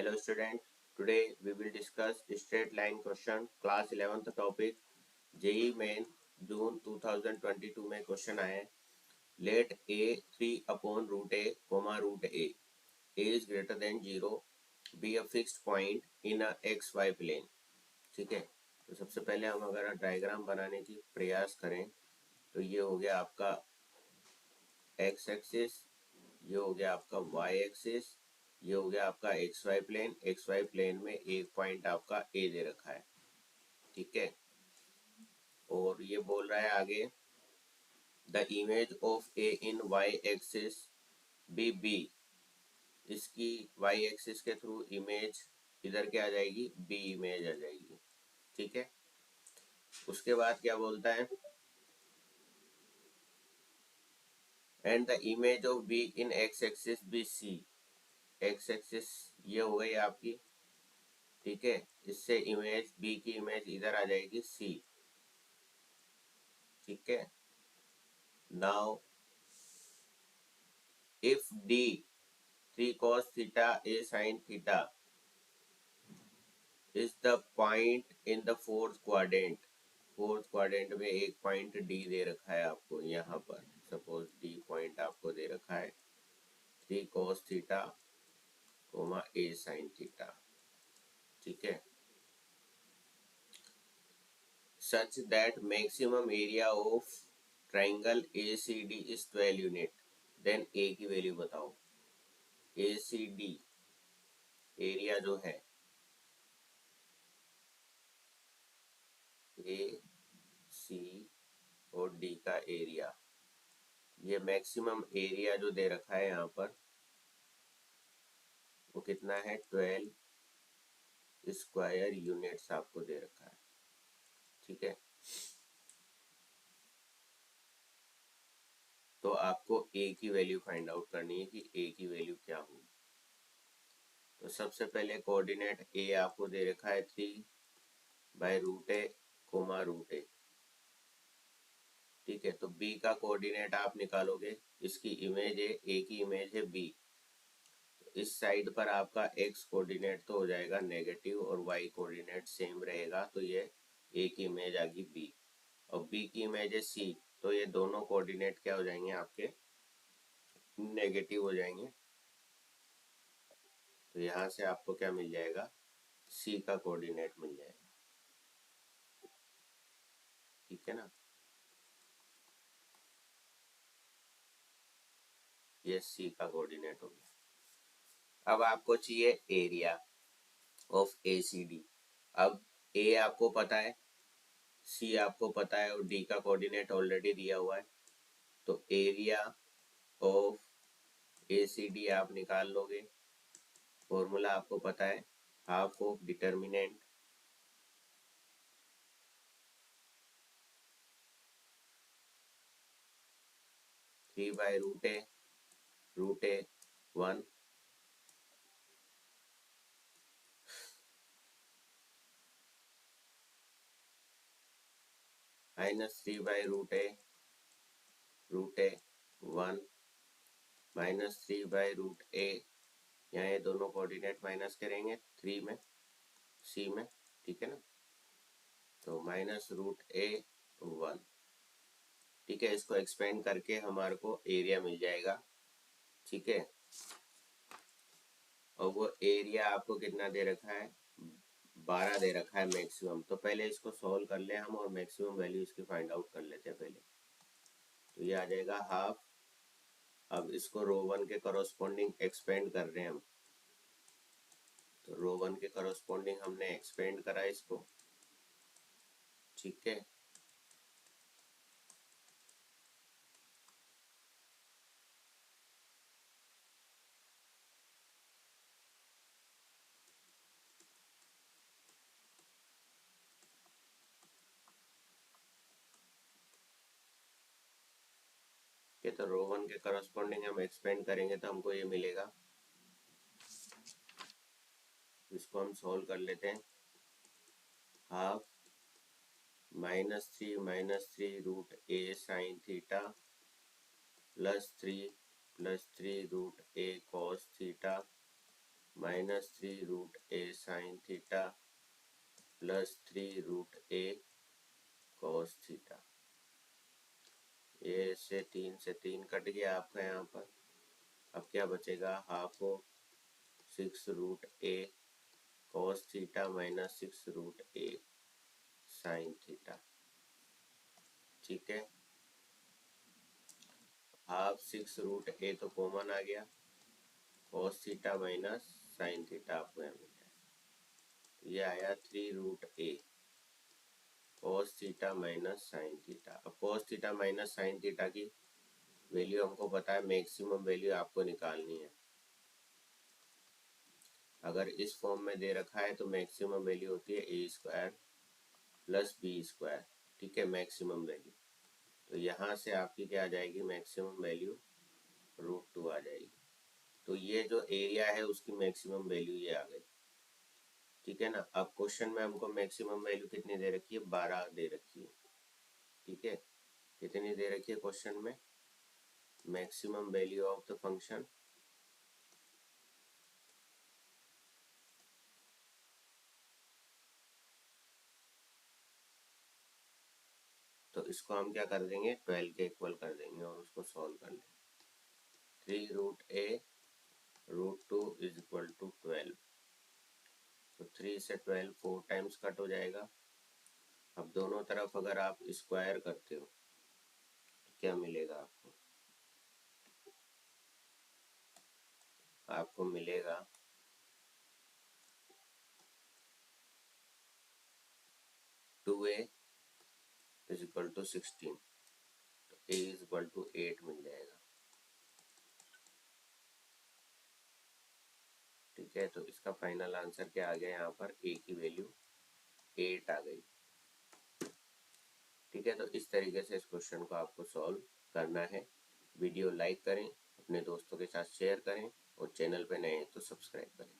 Hello student, today we will discuss straight line question class 11th topic JEE Main जून 2022 में question आए. Let a 3 upon root a comma root a is greater than 0 be a fixed point in a xy plane. ठीक है, तो सबसे पहले हम अगर diagram बनाने की प्रयास करें तो ये हो गया आपका x एक्सिस, ये हो गया आपका y एक्सिस, ये हो गया आपका एक्स वाई प्लेन में एक पॉइंट आपका ए दे रखा है. ठीक है, और ये बोल रहा है आगे the image of A in Y axis B. इसकी वाई एक्सिस के थ्रू इमेज इधर क्या आ जाएगी, बी इमेज आ जाएगी. ठीक है, उसके बाद क्या बोलता है and the image of B in X axis B C. X axis ये हो गई आपकी. ठीक है, इससे इमेज बी की इमेज इधर आ जाएगी सी. ठीक है, now if D 3 cos theta a sin theta is the point in the fourth quadrant. Fourth quadrant में एक पॉइंट डी दे रखा है आपको. यहाँ पर सपोज डी पॉइंट आपको दे रखा है 3 cos theta coma a sin theta. ठीक है, such that maximum area of triangle ACD is 12 unit. Then a की वैल्यू बताओ. ACD एरिया जो है ए सी और डी का एरिया, ये मैक्सिमम एरिया जो दे रखा है यहाँ पर वो कितना है 12 स्क्वायर यूनिट्स आपको दे रखा है. ठीक है, तो आपको ए की वैल्यू फाइंड आउट करनी है कि ए की वैल्यू क्या होगी. तो सबसे पहले कोऑर्डिनेट ए आपको दे रखा है 3/√a कोमा रूट ए. ठीक है, तो बी का कोऑर्डिनेट आप निकालोगे. इसकी इमेज है, ए की इमेज है बी. इस साइड पर आपका एक्स कोऑर्डिनेट तो हो जाएगा नेगेटिव और वाई कोऑर्डिनेट सेम रहेगा. तो ये ए की इमेज आ गई बी और बी की इमेज है सी. तो ये दोनों कोऑर्डिनेट क्या हो जाएंगे आपके, नेगेटिव हो जाएंगे. तो यहाँ से आपको क्या मिल जाएगा, सी का कोऑर्डिनेट मिल जाएगा. ठीक है ना, ये सी का कोऑर्डिनेट हो गया. अब आपको चाहिए area of A C D. अब ए आपको पता है, सी आपको पता है और डी का कोऑर्डिनेट ऑलरेडी दिया हुआ है. तो area of A C D आप निकाल लोगे. फॉर्मूला आपको पता है, half of determinant (3/√a 1) -3/√a 1 -3/√a. यहाँ ये दोनों कोऑर्डिनेट माइनस करेंगे 3 में, सी में. ठीक है ना, तो -√a 1. ठीक है, इसको एक्सपेंड करके हमारे को एरिया मिल जाएगा. ठीक है, और वो एरिया आपको कितना दे रखा है, 12 दे रखा है मैक्सिमम. तो पहले इसको सॉल्व कर ले हम और मैक्सिमम वैल्यू इसकी फाइंड आउट कर लेते हैं पहले. तो ये आ जाएगा हाफ. अब इसको रो 1 के करस्पॉन्डिंग एक्सपेंड कर रहे हैं हम. तो रो 1 के करस्पॉन्डिंग हमने एक्सपेंड करा इसको. ठीक है, ये तो रो 1 के करस्पॉन्डिंग हम एक्सपेंड करेंगे तो हमको ये मिलेगा. इसको हम सॉल्व कर लेते हैं. Half -3 sin theta +3 +3 √a cos theta -3√a sin theta plus 3√a cos theta. ये से 3 कट गया आपका यहाँ पर। अब क्या बचेगा, half of 6√a cos theta minus 6√a sin theta. ठीक है, हाफ 6√a तो कॉमन आ गया, cos theta minus sin theta आपको यहाँ मिल जाए। ये आया 3√a cos theta minus sin theta. अब cos theta minus sin theta की वैल्यू हमको पता है, मैक्सिमम वैल्यू आपको निकालनी है। अगर इस फॉर्म में दे रखा है तो मैक्सिमम वैल्यू होती है a² प्लस b²। ठीक है, मैक्सिमम वैल्यू। तो यहाँ से आपकी क्या आ जाएगी, मैक्सिमम वैल्यू √2 आ जाएगी। तो ये जो एरिया है उसकी मैक्सिमम वैल्यू ये आ गई। ठीक है ना। अब क्वेश्चन में हमको मैक्सिमम वैल्यू कितनी दे रखी है, 12 दे रखी है। ठीक है, कितनी दे रखी है क्वेश्चन में, maximum value of the function तो इसको हम क्या कर देंगे, 12 के इक्वल कर देंगे और उसको सॉल्व कर लेंगे। 3√a √2 is equal to 12। तो 3 से 12 4 टाइम्स कट हो जाएगा। अब दोनों तरफ अगर आप स्क्वायर करते हो तो क्या मिलेगा आपको, आपको मिलेगा 2a इज इक्वल टू 16। तो a इज इक्वल टू 8 मिल जाएगा। ठीक है, तो इसका फाइनल आंसर क्या आ गया, यहाँ पर a की वैल्यू 8 आ गई। ठीक है, तो इस तरीके से इस क्वेश्चन को आपको सॉल्व करना है। वीडियो लाइक करें, अपने दोस्तों के साथ शेयर करें और चैनल पे नए हैं तो सब्सक्राइब करें।